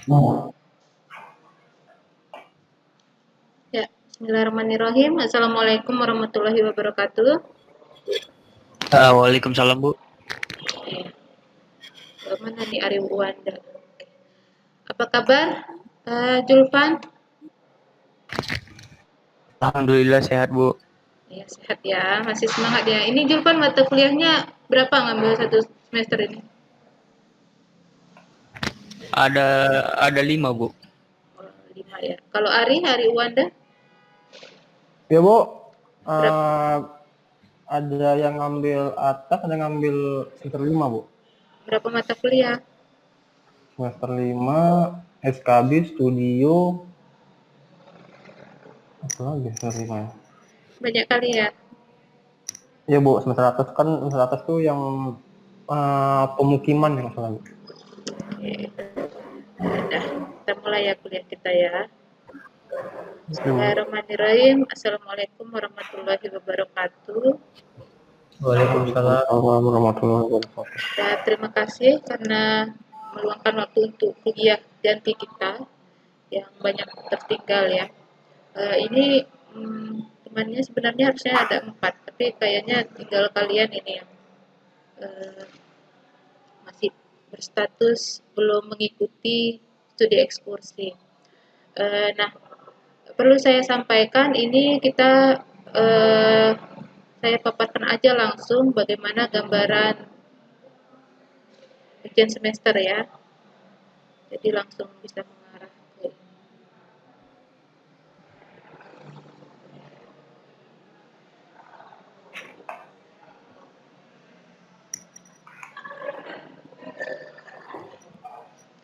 Ya, Bismillahirrahmanirrahim. Assalamualaikum warahmatullahi wabarakatuh. Waalaikumsalam, Bu. Mana nih Ari Wanda? Apa kabar, Julfan? Alhamdulillah sehat, Bu. Ya, sehat ya. Masih semangat ya. Ini Julfan mata kuliahnya berapa ngambil satu semester ini? Ada ada 5, Bu. Oh, 5 ya. Kalau Ari Wanda Ya Bu, berapa? ada yang ngambil atas, ada yang ngambil semester 5 Bu. Berapa mata kuliah? Semester 5, SKB, studio, apa lagi semester 5 ya? Banyak kali ya. Ya Bu, semester atas tuh yang pemukiman ya masalah Bu. Oke. Udah, kita mulai ya kuliah kita ya. Bismillahirrahmanirrahim. Assalamualaikum warahmatullahi wabarakatuh. Waalaikumsalam warahmatullahi wabarakatuh. Ya, terima kasih karena meluangkan waktu untuk kuliah ganti kita yang banyak tertinggal ya. Ini temannya sebenarnya harusnya ada 4, tapi kayaknya tinggal kalian ini yang masih berstatus belum mengikuti studi ekskursi. Nah, perlu saya sampaikan ini kita saya paparkan aja langsung bagaimana gambaran ujian semester ya. Jadi langsung bisa mengarah ke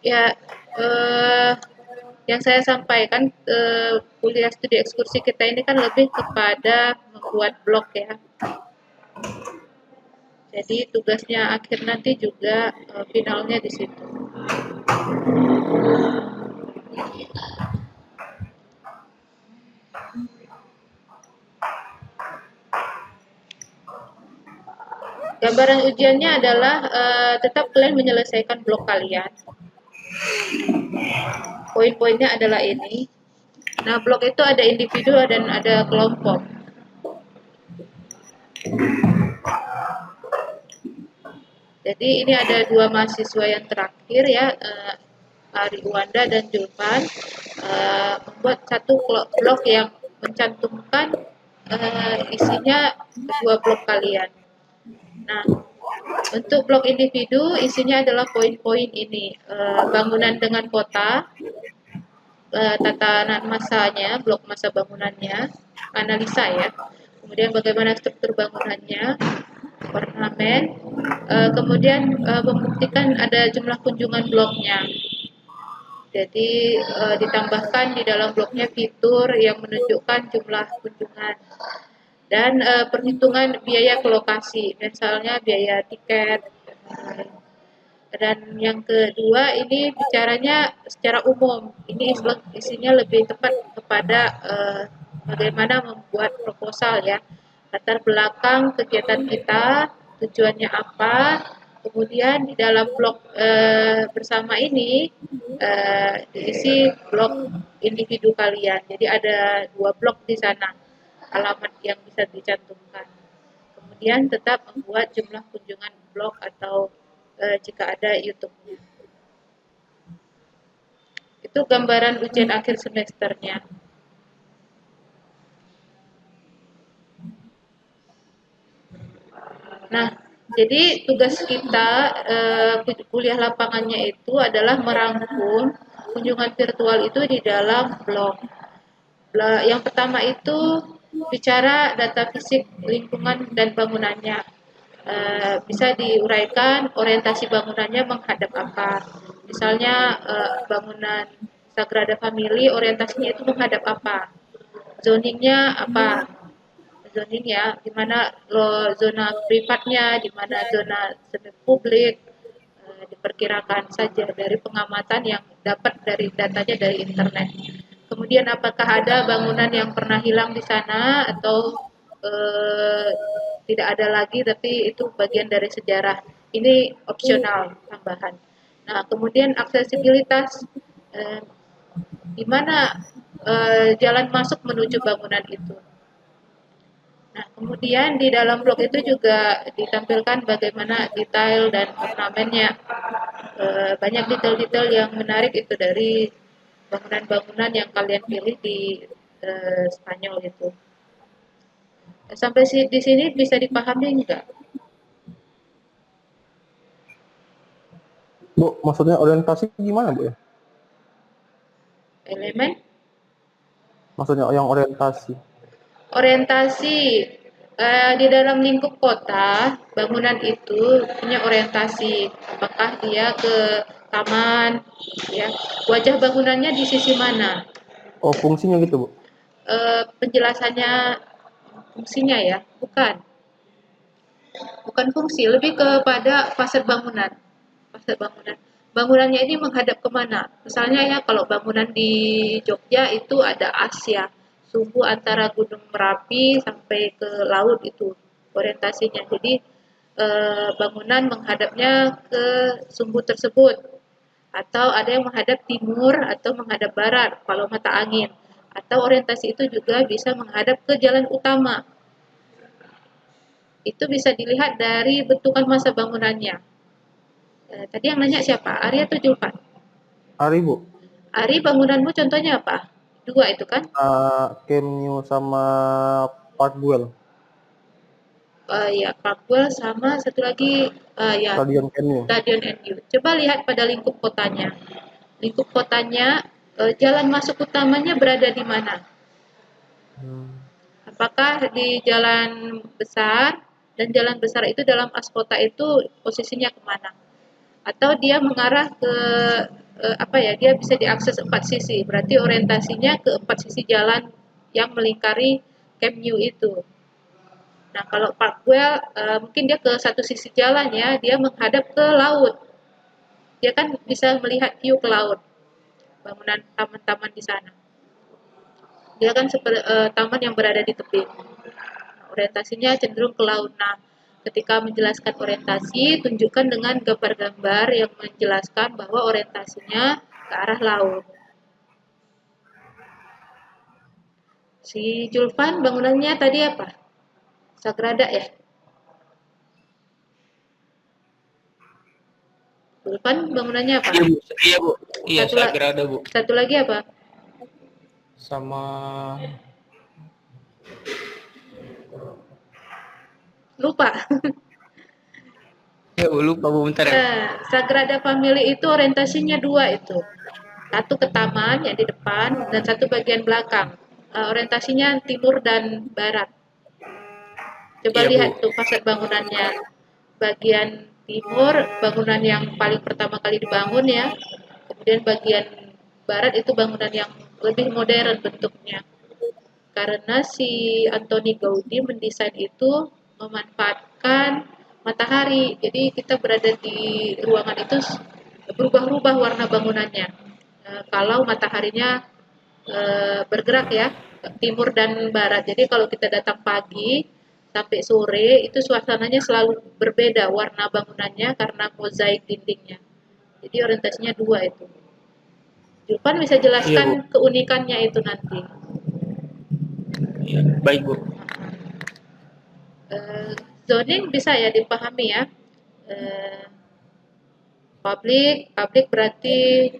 ya, yang saya sampaikan kuliah studi ekskursi kita ini kan lebih kepada membuat blog ya. Jadi tugasnya akhir nanti juga finalnya di situ. Gambaran ujiannya adalah tetap kalian menyelesaikan blog kalian. Poin-poinnya adalah ini. Nah, blog itu ada individu dan ada kelompok. Jadi ini ada 2 mahasiswa yang terakhir ya, Ari Wanda dan Julfan, membuat satu blog yang mencantumkan isinya kedua blog kalian. Nah, untuk blog individu isinya adalah poin-poin ini, bangunan dengan kota, tatanan masanya, blok masa bangunannya, analisa ya. Kemudian bagaimana struktur bangunannya, ornamen, kemudian membuktikan ada jumlah kunjungan bloknya. Jadi ditambahkan di dalam bloknya fitur yang menunjukkan jumlah kunjungan dan perhitungan biaya ke lokasi, misalnya biaya tiket. Dan yang kedua ini bicaranya secara umum. Ini isinya lebih tepat kepada bagaimana membuat proposal ya. Latar belakang kegiatan kita, tujuannya apa, kemudian di dalam blog bersama ini diisi blog individu kalian. Jadi ada 2 blog di sana, alamat yang bisa dicantumkan. Kemudian tetap membuat jumlah kunjungan blog atau jika ada YouTube-nya. Itu gambaran ujian akhir semesternya. Nah, jadi tugas kita kuliah lapangannya itu adalah merangkum kunjungan virtual itu di dalam blog. Yang pertama itu bicara data fisik lingkungan dan bangunannya. Bisa diuraikan orientasi bangunannya menghadap apa. Misalnya bangunan Sagrada Family orientasinya itu menghadap apa. Zoningnya apa. Zoning ya, di mana zona privatnya, di mana zona semi publik, diperkirakan saja dari pengamatan yang dapat dari datanya dari internet. Kemudian apakah ada bangunan yang pernah hilang di sana atau tidak ada lagi tapi itu bagian dari sejarah. Ini opsional tambahan. Nah, kemudian aksesibilitas eh, di mana jalan masuk menuju bangunan itu. Nah, kemudian di dalam blok itu juga ditampilkan bagaimana detail dan ornamennya. Banyak detail-detail yang menarik itu dari bangunan-bangunan yang kalian pilih di Spanyol itu. Sampai di sini bisa dipahami enggak? Bu, maksudnya orientasi gimana, Bu ya? Elemen Maksudnya yang orientasi. orientasi di dalam lingkup kota, bangunan itu punya orientasi. Apakah dia ke taman, ya, wajah bangunannya di sisi mana? Oh, fungsinya gitu, Bu. Penjelasannya fungsinya ya, bukan fungsi, lebih kepada fasad bangunan. Fasad bangunan. Bangunannya ini menghadap kemana? Misalnya ya, kalau bangunan di Jogja itu ada Asia, sumbu antara Gunung Merapi sampai ke laut itu orientasinya. Jadi bangunan menghadapnya ke sumbu tersebut, atau ada yang menghadap timur atau menghadap barat kalau mata angin, atau orientasi itu juga bisa menghadap ke jalan utama. Itu bisa dilihat dari bentukan masa bangunannya. Tadi yang nanya siapa? Ari atau Julpan? Ari, Bu. Ari, bangunanmu contohnya apa? Dua itu kan? Camp Nou sama Park Güell. Ya, Parkwell sama satu lagi ya, Stadion Camp Nou. Stadion NU. Coba lihat pada lingkup kotanya. Lingkup kotanya, jalan masuk utamanya berada di mana? Apakah di jalan besar, dan jalan besar itu dalam as kota itu posisinya kemana? Atau dia mengarah ke apa ya? Dia bisa diakses empat sisi. Berarti orientasinya ke empat sisi jalan yang melingkari Camp Nou itu. Nah, kalau Parkwell mungkin dia ke satu sisi jalan ya, dia menghadap ke laut. Dia kan bisa melihat view ke laut, bangunan taman-taman di sana. Dia kan seperti taman yang berada di tepi. Orientasinya cenderung ke laut. Nah, ketika menjelaskan orientasi, tunjukkan dengan gambar-gambar yang menjelaskan bahwa orientasinya ke arah laut. Si Julfan bangunannya tadi apa? Sagrada ya? Julfan bangunannya apa? Iya Bu, iya Bu, iya Satu, Sagrada Bu. satu lagi apa? Sama Lupa. ya Bu, lupa Bu, bentar ya. Sagrada Family itu orientasinya dua itu. Satu ke taman yang di depan dan satu bagian belakang. Orientasinya timur dan barat. Coba Iya Bu. lihat tuh fasad bangunannya. Bagian timur bangunan yang paling pertama kali dibangun ya. Kemudian bagian barat itu bangunan yang lebih modern bentuknya. Karena si Antoni Gaudi mendesain itu memanfaatkan matahari. Jadi kita berada di ruangan itu berubah-ubah warna bangunannya. Kalau mataharinya bergerak ya, timur dan barat. Jadi kalau kita datang pagi sampai sore itu suasananya selalu berbeda warna bangunannya karena mozaik dindingnya. Jadi orientasinya dua itu. Julpan bisa Iya Bu. jelaskan keunikannya itu nanti. Iya, baik Bu. Eh, Zoning bisa ya dipahami ya. Eh, publik berarti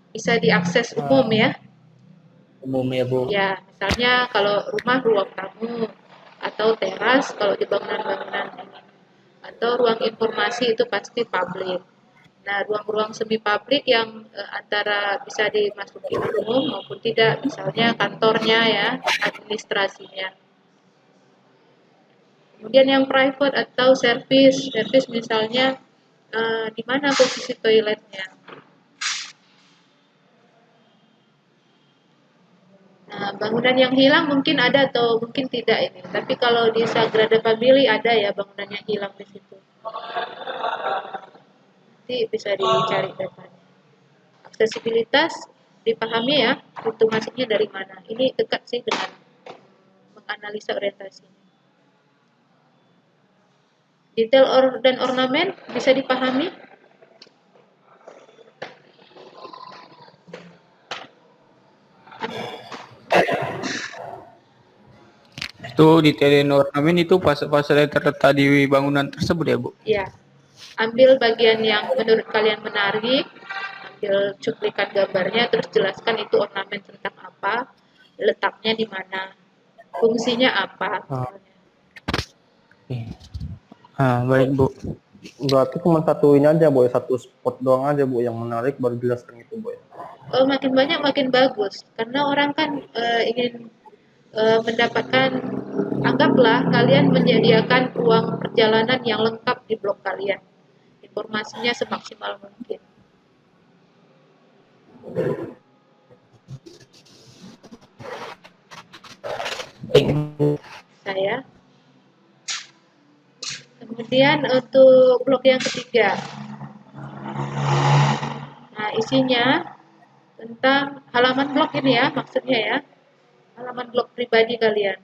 bisa diakses umum ya. Umum ya Bu. Ya, misalnya kalau rumah ruang tamu atau teras kalau di bangunan-bangunan ini. Atau ruang informasi itu pasti publik. Nah, ruang-ruang semi publik yang antara bisa dimasuki umum maupun tidak, misalnya kantornya ya, administrasinya. Kemudian yang private atau service misalnya di mana posisi toiletnya. Nah, bangunan yang hilang mungkin ada atau mungkin tidak ini. Tapi kalau di Sagrada Family ada ya bangunan yang hilang di situ. Nanti bisa dicari datanya. Aksesibilitas dipahami ya, pintu masuknya dari mana. Ini dekat sih dengan menganalisa orientasinya. Detail dan ornamen bisa dipahami. Itu detailin ornamen itu pasal yang terletak di bangunan tersebut ya, Bu? Ya, ambil bagian yang menurut kalian menarik, ambil cuplikan gambarnya, terus jelaskan itu ornamen tentang apa, letaknya di mana, fungsinya apa. Ah, Misalnya. oke. Baik, Bu. Berarti cuma satu ini aja, Boy. Satu spot doang aja, Bu, yang menarik baru jelaskan itu, Boy. Makin banyak makin bagus, karena orang kan ingin mendapatkan, anggaplah kalian menyediakan uang perjalanan yang lengkap di blog kalian, informasinya semaksimal mungkin. Baik, Bu. Saya. Kemudian untuk blog yang ketiga, nah isinya tentang halaman blog ini ya, maksudnya ya, halaman blog pribadi kalian.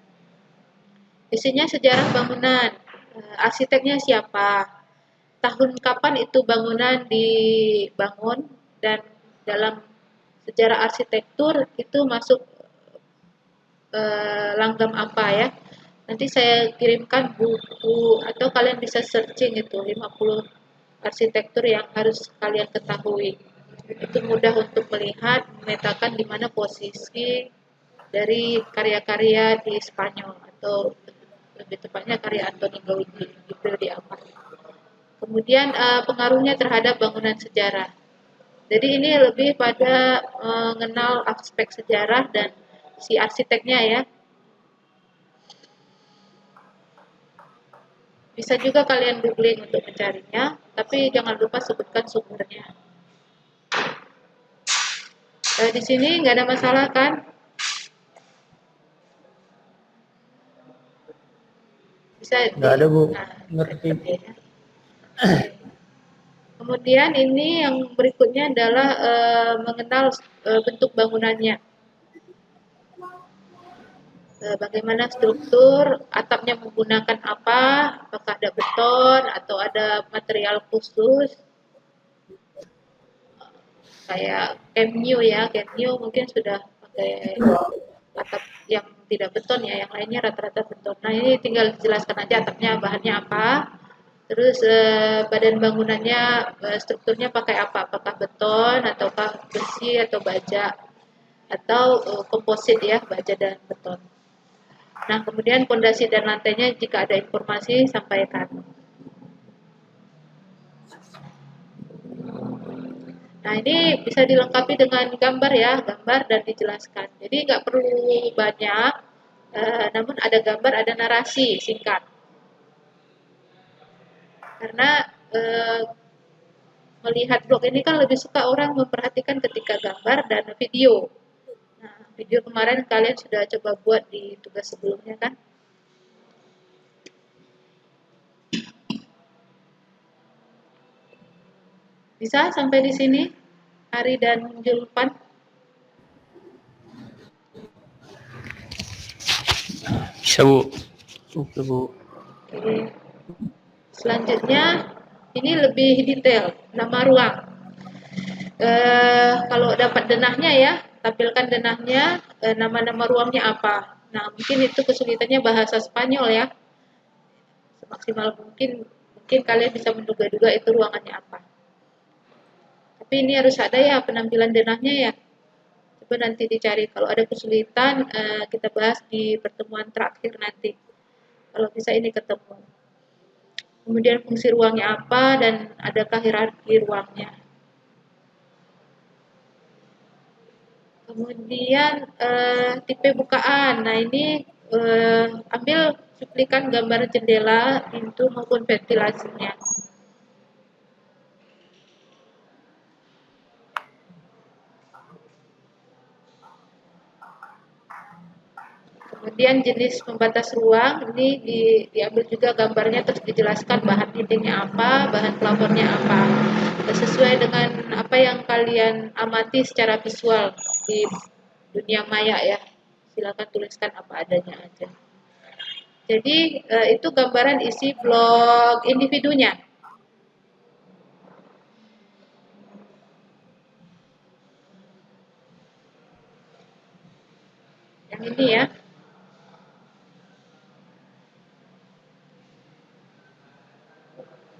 Isinya sejarah bangunan, arsiteknya siapa, tahun kapan itu bangunan dibangun, dan dalam sejarah arsitektur itu masuk langgam apa ya. Nanti saya kirimkan buku atau kalian bisa searching itu 50 arsitektur yang harus kalian ketahui. Itu mudah untuk melihat, memetakan di mana posisi dari karya-karya di Spanyol atau lebih tepatnya karya Antoni Gaudí di periode apa. Kemudian pengaruhnya terhadap bangunan sejarah. Jadi ini lebih pada mengenal aspek sejarah dan si arsiteknya ya. Bisa juga kalian googling untuk mencarinya, tapi jangan lupa sebutkan sumbernya. Di sini nggak ada masalah kan? Bisa Nggak ada, Bu. nah, Ngerti. ngerti ya. Kemudian ini yang berikutnya adalah mengenal bentuk bangunannya. Bagaimana struktur, atapnya menggunakan apa, apakah ada beton atau ada material khusus, kayak Camp New ya, Camp New mungkin sudah pakai atap yang tidak beton ya, yang lainnya rata-rata beton. Nah ini tinggal dijelaskan aja atapnya bahannya apa, terus badan bangunannya strukturnya pakai apa, apakah beton ataukah besi atau baja atau komposit ya, baja dan beton. Nah, kemudian pondasi dan lantainya jika ada informasi sampaikan. Nah, ini bisa dilengkapi dengan gambar ya, gambar dan dijelaskan. Jadi nggak perlu banyak, namun ada gambar, ada narasi singkat. Karena melihat blog ini kan lebih suka orang memperhatikan ketika gambar dan video. Nah, video kemarin kalian sudah coba buat di tugas sebelumnya kan? Bisa sampai di sini, Ari dan Julpan? Bisa, Bu. Oke, Bu. Oke. Selanjutnya, ini lebih detail, nama ruang. Kalau dapat denahnya ya, tampilkan denahnya, nama-nama ruangnya apa. Nah, mungkin itu kesulitannya bahasa Spanyol ya. Semaksimal mungkin kalian bisa menduga-duga itu ruangannya apa. Tapi ini harus ada ya penampilan denahnya ya. Coba nanti dicari. Kalau ada kesulitan, kita bahas di pertemuan terakhir nanti. Kalau bisa ini ketemu. Kemudian fungsi ruangnya apa dan adakah hierarki ruangnya. Kemudian tipe bukaan. Nah ini ambil cuplikan gambar jendela, pintu maupun ventilasinya. Kemudian jenis pembatas ruang ini diambil juga gambarnya terus dijelaskan bahan dindingnya apa, bahan plafonnya apa. Sesuai dengan apa yang kalian amati secara visual di dunia maya ya. Silakan tuliskan apa adanya aja. Jadi itu gambaran isi blog individunya. Yang ini ya.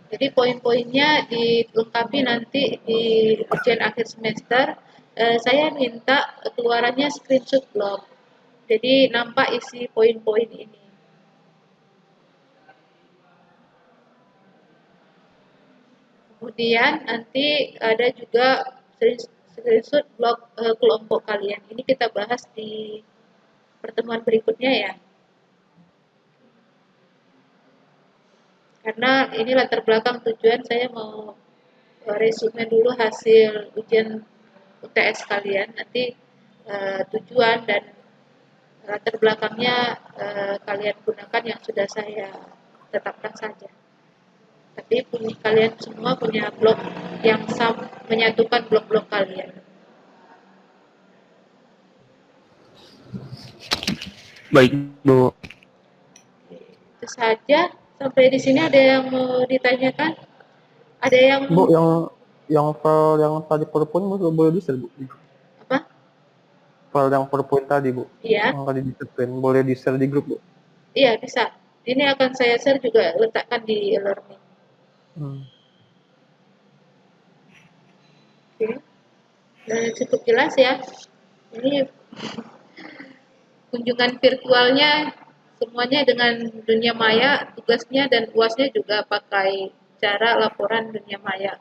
Jadi poin-poinnya dilengkapi nanti di ujian akhir semester. Saya minta keluarannya screenshot blog. Jadi nampak isi poin-poin ini. Kemudian nanti ada juga screenshot blog kelompok kalian. Ini kita bahas di pertemuan berikutnya ya. Karena ini latar belakang tujuan saya mau resume dulu hasil ujian UTS kalian. Nanti tujuan dan latar belakangnya kalian gunakan yang sudah saya tetapkan saja. Tapi kalian semua punya blog yang menyatukan blog-blog kalian. Baik, Bu. Itu saja. Sampai di sini ada yang mau ditanyakan? Ada yang Bu, yang file yang tadi PowerPoint Bu, boleh di-share Bu? apa? File yang PowerPoint tadi Bu, Iya, yang tadi di-share, boleh di-share di grup Bu? iya bisa. Ini akan saya share juga letakkan di e-learning. Oke. Cukup jelas ya. Ini kunjungan virtualnya semuanya dengan dunia maya, tugasnya dan UASnya juga pakai cara laporan dunia maya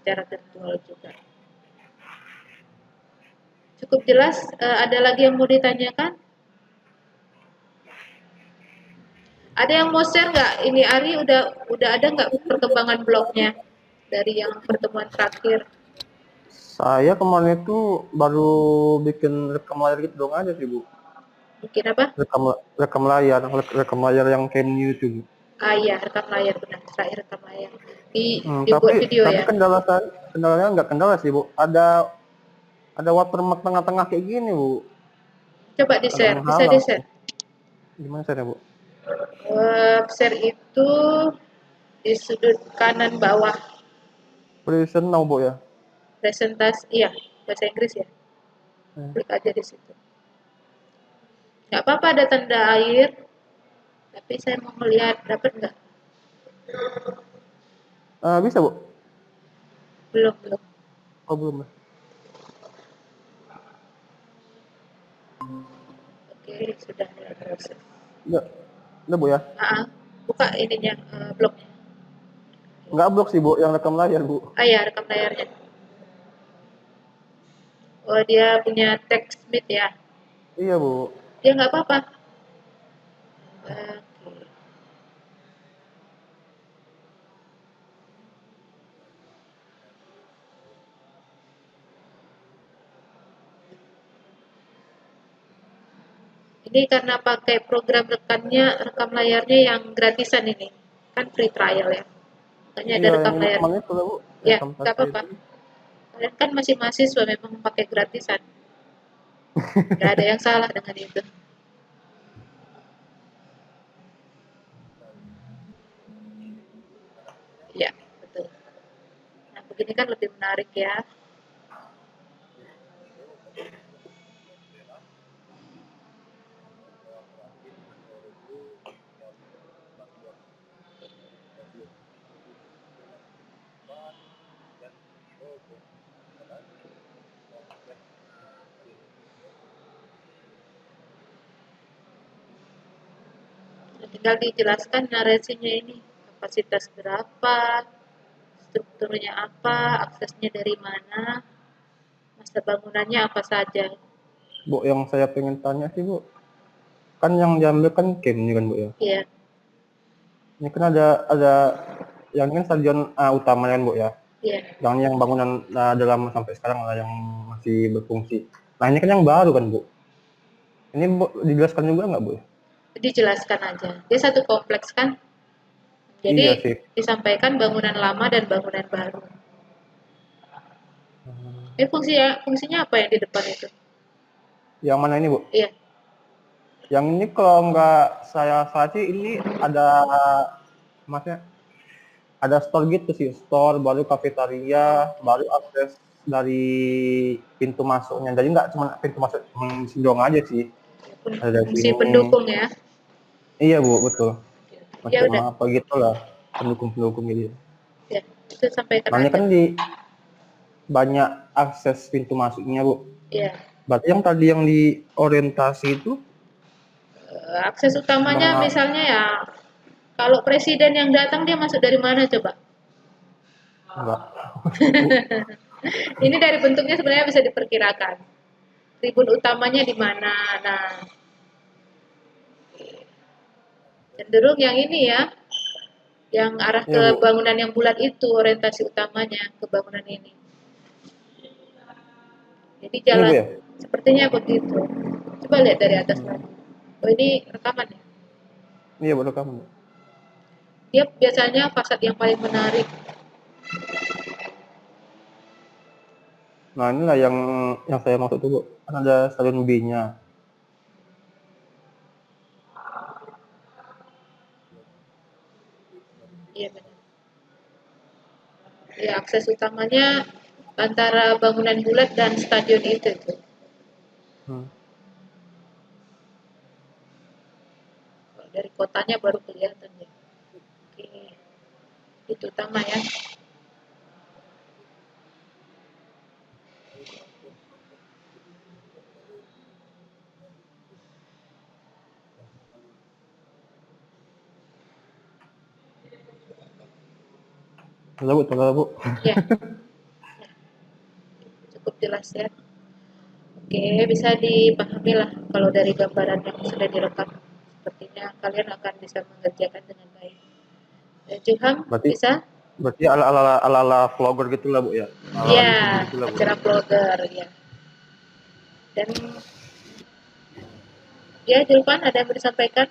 secara virtual juga. Cukup jelas. Ada lagi yang mau ditanyakan? Ada yang mau share nggak? Ini Ari udah ada nggak perkembangan blognya dari yang pertemuan terakhir? Saya kemarin itu baru bikin rekam layar gitu doang aja sih Bu. Bikin apa? Rekam layar yang Cameo itu Bu. Ah iya, rekam layar benar. Terakhir rekam layar. Dibuat video Tapi ya. kendalanya nggak kendala sih Bu. Ada watermark tengah-tengah kayak gini Bu. Coba Ada di-share, bisa menghalang. di-share. Gimana share Bu? Share itu di sudut kanan bawah Present now Bu ya. presentasi, iya bahasa Inggris ya. Klik aja di situ. Nggak apa-apa ada tanda air, tapi saya mau melihat dapat nggak? Bisa Bu? Belum belum. Oh belum. Oke, sudah mulai proses. Udah Bu ya. Buka ininya blognya. Nggak blok sih Bu, yang rekam layar Bu. Ah ya, rekam layarnya. Oh dia punya text speed ya. Iya Bu. Dia nggak apa-apa. Ini karena pakai program rekam layarnya yang gratisan ini. Kan free trial ya. Makanya ada Iya rekam yang layar. rekaman itu lah Bu. Ya, Rekam nggak saja apa-apa. itu. Kalian kan masih mahasiswa memang pakai gratisan. Nggak ada yang salah dengan itu. Ya, betul. Nah, begini kan lebih menarik ya. Tinggal dijelaskan narasinya ini. Kapasitas berapa, strukturnya apa, aksesnya dari mana, masa bangunannya apa saja. Bu, yang saya pengen tanya sih Bu, kan yang diambil kan camp ini kan Bu ya. Iya. Ini kan ada yang ini kan stadion utama kan Bu ya. Iya. Yang bangunan dalam sampai sekarang lah yang masih berfungsi. Nah ini kan yang baru kan Bu. Ini Bu dijelaskan juga nggak Bu? Dijelaskan aja. Dia satu kompleks kan. Jadi Iya sih. disampaikan bangunan lama dan bangunan baru. Ini fungsinya apa yang di depan itu? Yang mana ini Bu? Iya. Yang ini kalau nggak saya salah sih ini ada maksudnya ada store gitu sih, store baru kafetaria, baru akses dari pintu masuknya. Jadi nggak cuma pintu masuk doang aja sih. Ada Fungsi sini. pendukung ya. Iya Bu, betul. Ya macam udah, apa gitu lah, pendukung-pendukung gitu. ya itu sampaikan Soalnya aja. kan di banyak akses pintu masuknya, Bu. Ya, Berarti yang tadi yang di orientasi itu akses utamanya ma- misalnya ya, kalau presiden yang datang dia masuk dari mana coba? enggak. Ini dari bentuknya sebenarnya bisa diperkirakan. Tribun utamanya di mana? Nah, cenderung yang ini ya, yang arah Iya, ke Bu. bangunan yang bulat itu orientasi utamanya ke bangunan ini. Jadi Ini, Bu jalan ya? sepertinya begitu. Coba lihat dari atas Hmm. lagi. Oh ini rekaman ya. Iya, Bu, kamu. Dia biasanya fasad yang paling menarik. Nah, inilah yang saya maksud tuh, Bu. Kan ada stadion B-nya. Iya benar. Ya akses utamanya antara bangunan bulat dan stadion itu. Hmm. Kalau dari kotanya baru kelihatan ya. Oke, itu utama ya. Betul, Bu. Ya, cukup jelas ya. Oke, bisa dipahami lah kalau dari gambaran yang sudah direkam. Sepertinya kalian akan bisa mengerjakan dengan baik. Juham, Berarti bisa? berarti ala-ala vlogger gitu lah, Bu ya. Ala YouTuber Ya, gitu lah, Bu. acara vlogger ya. Dan ya, Julpan ada yang mau disampaikan?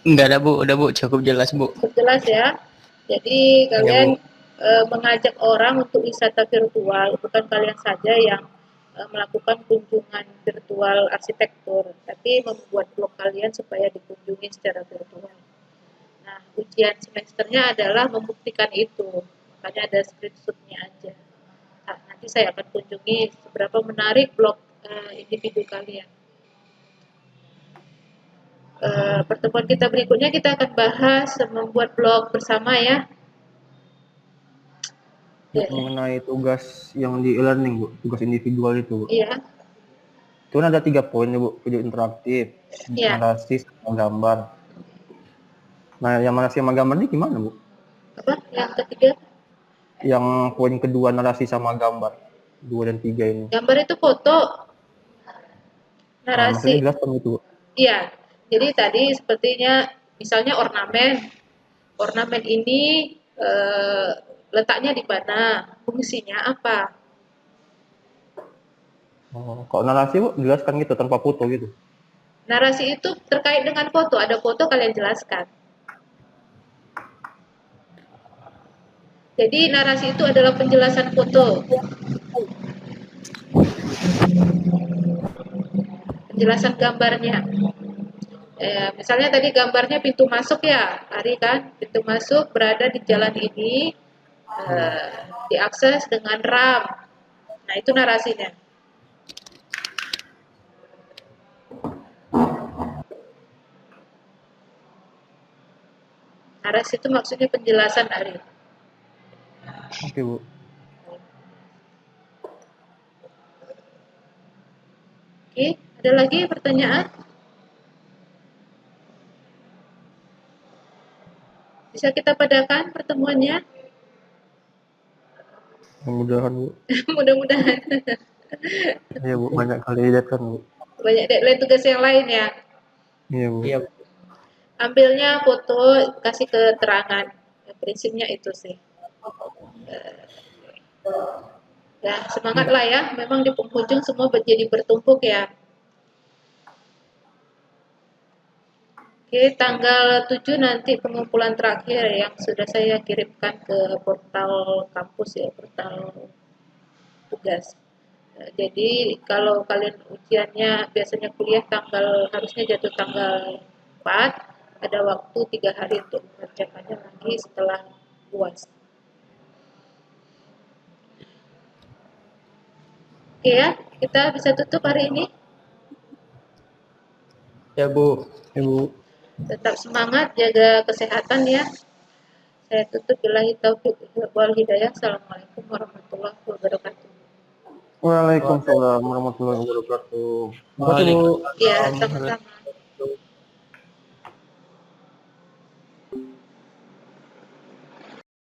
Enggak ada Bu, udah Bu, cukup jelas Bu. Cukup jelas ya. Jadi Ya kalian Bu. mengajak orang untuk wisata virtual, bukan kalian saja yang melakukan kunjungan virtual arsitektur, tapi membuat blog kalian supaya dikunjungi secara virtual. Nah, ujian semesternya adalah membuktikan itu. Makanya ada screenshot-nya aja. Nah, nanti saya akan kunjungi seberapa menarik blog individu kalian. Pertemuan kita berikutnya kita akan bahas membuat blog bersama ya. Ya, Mengenai tugas yang di e-learning, Bu, tugas individual itu, Bu. iya, Itu kan ada 3 poin, Bu. Video interaktif, iya. narasi, sama gambar. Nah, yang narasi sama gambar ini gimana, Bu? Apa? Yang ketiga, Yang poin kedua narasi sama gambar. 2 dan 3 ini. gambar itu foto, Ah, narasi. maksudnya jelas kan itu, Bu? Iya. Jadi tadi sepertinya misalnya ornamen. Ornamen ini letaknya di mana? Fungsinya apa? Oh, kalau narasi, Bu, jelaskan gitu tanpa foto gitu. Narasi itu terkait dengan foto. Ada foto kalian jelaskan. Jadi narasi itu adalah penjelasan foto. Penjelasan gambarnya. Misalnya tadi gambarnya pintu masuk ya, Ari kan, pintu masuk berada di jalan ini, eh, diakses dengan RAM. Nah itu narasinya. Narasi itu maksudnya penjelasan Ari. Oke, Bu. Oke, ada lagi pertanyaan? Bisa kita padakan pertemuannya? Mudah-mudahan, Bu. Mudah-mudahan. Iya, Bu, banyak kali lihat kan, Bu. Banyak deadline tugas yang lain ya. Iya, Bu. Iya. Ambilnya foto, kasih keterangan. Prinsipnya itu sih. Ya, semangat lah ya. Memang di penghujung semua jadi bertumpuk ya. Oke, tanggal 7 nanti pengumpulan terakhir yang sudah saya kirimkan ke portal kampus ya, portal tugas. Jadi kalau kalian ujiannya biasanya kuliah harusnya jatuh tanggal 4, ada waktu 3 hari untuk mengerjakannya lagi setelah UAS. Oke ya, kita bisa tutup hari ini. Ya Bu. Ya, Bu. Tetap semangat, jaga kesehatan ya. Saya tutup, billahi taufiq wal hidayah. Assalamualaikum warahmatullahi wabarakatuh. Waalaikumsalam warahmatullahi wabarakatuh. Terima kasih Bu. Ya, sama-sama.